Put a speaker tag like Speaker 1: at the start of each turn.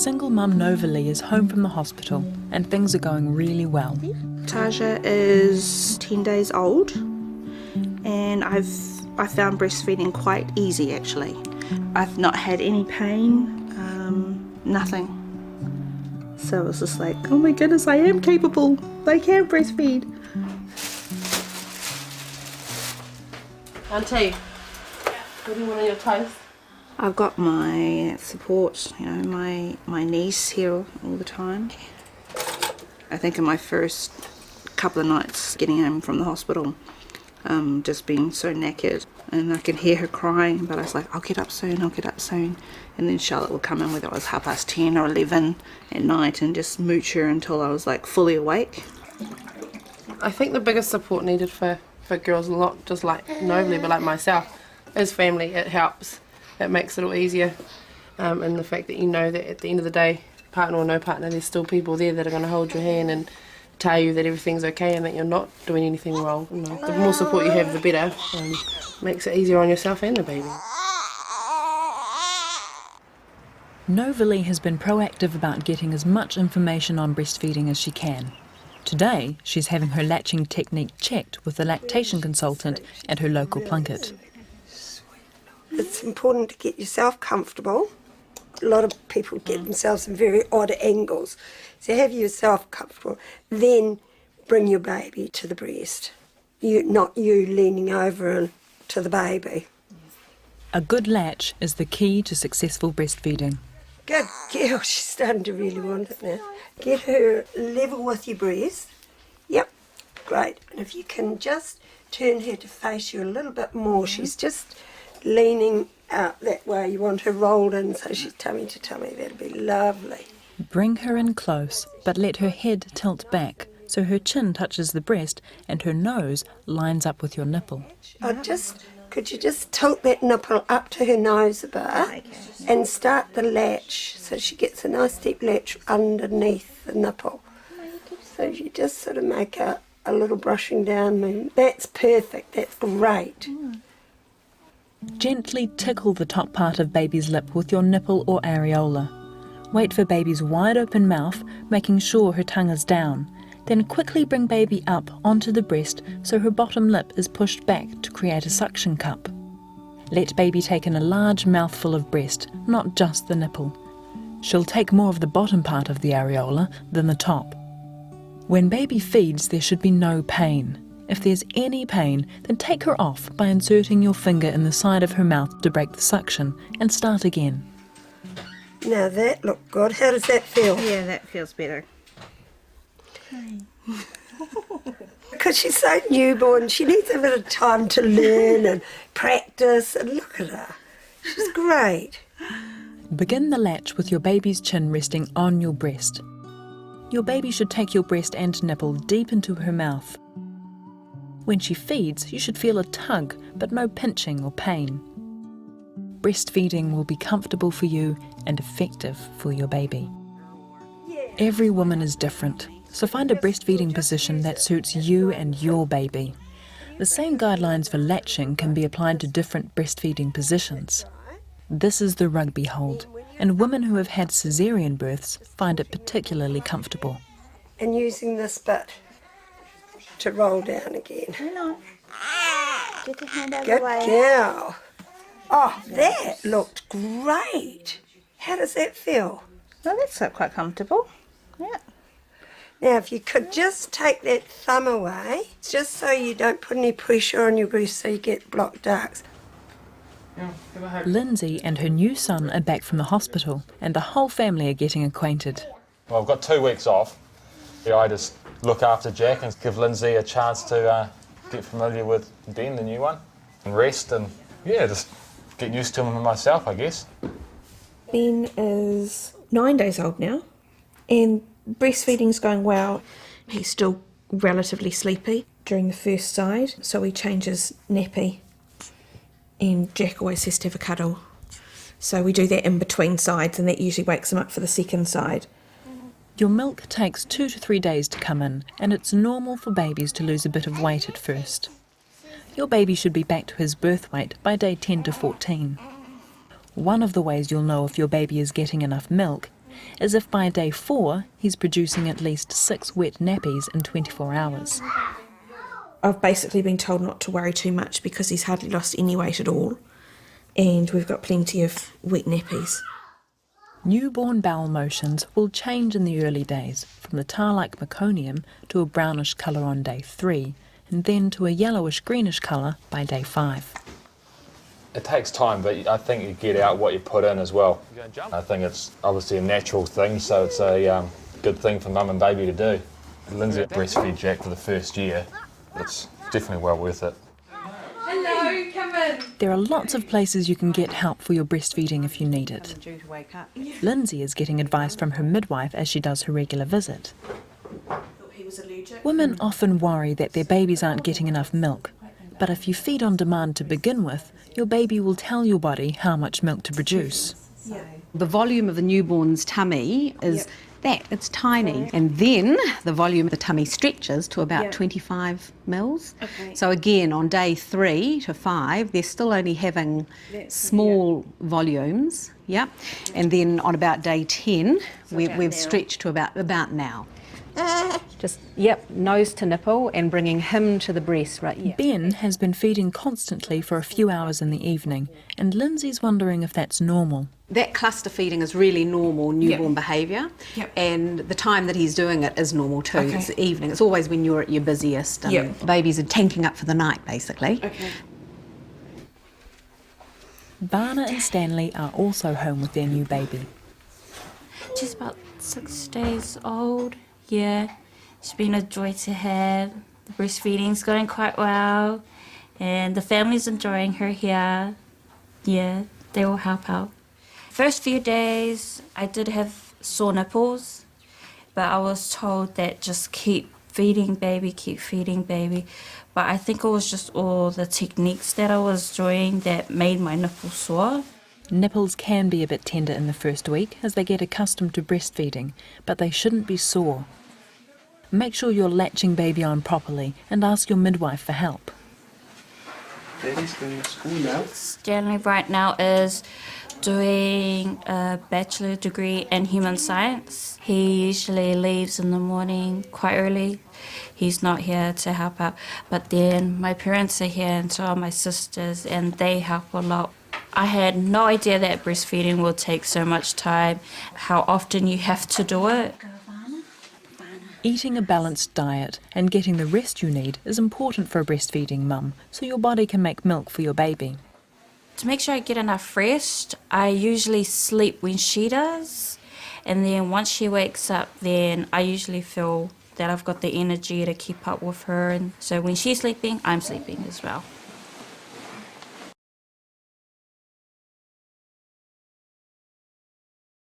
Speaker 1: Single mum Novalee is home from the hospital and things are going really well.
Speaker 2: Taja is 10 days old and I found breastfeeding quite easy actually. I've not had any pain, nothing. So it was just like, oh my goodness, I am capable. I can breastfeed.
Speaker 3: Auntie, what do you want on your toast?
Speaker 2: I've got my support, you know, my niece here all the time. I think in my first couple of nights getting home from the hospital, just being so knackered, and I could hear her crying, but I was like, I'll get up soon, I'll get up soon. And then Charlotte would come in, whether it was 10:30 or 11 at night, and just mooch her until I was like fully awake.
Speaker 3: I think the biggest support needed for girls, not just like Novalee, but like myself, is family. It helps. It makes it all easier. And the fact that you know that at the end of the day, partner or no partner, there's still people there that are going to hold your hand and tell you that everything's okay and that you're not doing anything wrong. You know, the more support you have, the better. Makes it easier on yourself and the baby.
Speaker 1: Novalee has been proactive about getting as much information on breastfeeding as she can. Today, she's having her latching technique checked with a lactation consultant at her local plunket.
Speaker 4: It's important to get yourself comfortable. A lot of people get themselves in very odd angles. So have yourself comfortable, then bring your baby to the breast. Not you leaning over to the baby.
Speaker 1: A good latch is the key to successful breastfeeding.
Speaker 4: Good girl, she's starting to really want it now. Get her level with your breast. Yep, great. And if you can just turn her to face you a little bit more, she's just leaning out that way. You want her rolled in so she's tummy to tummy. That'll be lovely.
Speaker 1: Bring her in close, but let her head tilt back so her chin touches the breast and her nose lines up with your nipple.
Speaker 4: Could you just tilt that nipple up to her nose a bit and start the latch so she gets a nice deep latch underneath the nipple. So you just sort of make a little brushing down movement. That's perfect, that's great.
Speaker 1: Gently tickle the top part of baby's lip with your nipple or areola. Wait for baby's wide open mouth, making sure her tongue is down. Then quickly bring baby up onto the breast so her bottom lip is pushed back to create a suction cup. Let baby take in a large mouthful of breast, not just the nipple. She'll take more of the bottom part of the areola than the top. When baby feeds, there should be no pain. If there's any pain, then take her off by inserting your finger in the side of her mouth to break the suction and start again.
Speaker 4: Now that looked good. How does that feel?
Speaker 2: Yeah, that feels better.
Speaker 4: Because she's so newborn, she needs a bit of time to learn and practice, and look at her. She's great.
Speaker 1: Begin the latch with your baby's chin resting on your breast. Your baby should take your breast and nipple deep into her mouth. When she feeds, you should feel a tug, but no pinching or pain. Breastfeeding will be comfortable for you and effective for your baby. Every woman is different, so find a breastfeeding position that suits you and your baby. The same guidelines for latching can be applied to different breastfeeding positions. This is the rugby hold, and women who have had caesarean births find it particularly comfortable.
Speaker 4: And using this bit to roll down again.
Speaker 2: Get the hand out of
Speaker 4: Good
Speaker 2: the way.
Speaker 4: girl. Oh, that looked great. How does that feel?
Speaker 2: Well, that's quite comfortable. Yeah.
Speaker 4: Now, if you could just take that thumb away, just so you don't put any pressure on your breast so you get blocked ducts.
Speaker 1: Lindsay and her new son are back from the hospital, and the whole family are getting acquainted.
Speaker 5: Well, I've got 2 weeks off. I just look after Jack and give Lindsay a chance to get familiar with Ben, the new one, and rest and, yeah, just get used to him myself, I guess.
Speaker 6: Ben is 9 days old now, and breastfeeding's going well. He's still relatively sleepy during the first side, so he changes nappy, and Jack always has to have a cuddle. So we do that in between sides, and that usually wakes him up for the second side.
Speaker 1: Your milk takes 2 to 3 days to come in, and it's normal for babies to lose a bit of weight at first. Your baby should be back to his birth weight by day 10 to 14. One of the ways you'll know if your baby is getting enough milk as if by day 4 he's producing at least 6 wet nappies in 24 hours.
Speaker 6: I've basically been told not to worry too much because he's hardly lost any weight at all, and we've got plenty of wet nappies.
Speaker 1: Newborn bowel motions will change in the early days, from the tar-like meconium to a brownish colour on day 3, and then to a yellowish-greenish colour by day 5.
Speaker 5: It takes time, but I think you get out what you put in as well. I think it's obviously a natural thing, so it's a good thing for mum and baby to do. Lindsay breastfed Jack for the first year. It's definitely well worth it.
Speaker 3: Hello, come in.
Speaker 1: There are lots of places you can get help for your breastfeeding if you need it.
Speaker 2: Due to wake up.
Speaker 1: Lindsay is getting advice from her midwife as she does her regular visit. Women often worry that their babies aren't getting enough milk, but if you feed on demand to begin with, your baby will tell your body how much milk to produce.
Speaker 7: The volume of the newborn's tummy is it's tiny. And then the volume of the tummy stretches to about 25 mils. So again, on day 3 to 5, they're still only having small volumes. And then on about day 10, we've stretched to about now. Just, nose to nipple and bringing him to the breast, right?
Speaker 1: Ben has been feeding constantly for a few hours in the evening, and Lindsay's wondering if that's normal.
Speaker 7: That cluster feeding is really normal newborn behaviour, and the time that he's doing it is normal too. It's the evening. It's always when you're at your busiest, and babies are tanking up for the night, basically.
Speaker 1: Varna and Stanley are also home with their new baby.
Speaker 8: She's about 6 days old. Yeah, it's been a joy to have. The breastfeeding's going quite well, and the family's enjoying her here. Yeah, they will help out. First few days, I did have sore nipples, but I was told that just keep feeding baby. But I think it was just all the techniques that I was doing that made my nipples sore.
Speaker 1: Nipples can be a bit tender in the first week as they get accustomed to breastfeeding, but they shouldn't be sore. Make sure you're latching baby on properly and ask your midwife for help.
Speaker 9: Daddy's going to school now.
Speaker 8: Stanley right now is doing a bachelor degree in human science. He usually leaves in the morning quite early. He's not here to help out, but then my parents are here and so are my sisters, and they help a lot. I had no idea that breastfeeding will take so much time, how often you have to do it.
Speaker 1: Eating a balanced diet and getting the rest you need is important for a breastfeeding mum, so your body can make milk for your baby.
Speaker 8: To make sure I get enough rest, I usually sleep when she does, and then once she wakes up, then I usually feel that I've got the energy to keep up with her, and so when she's sleeping, I'm sleeping as well.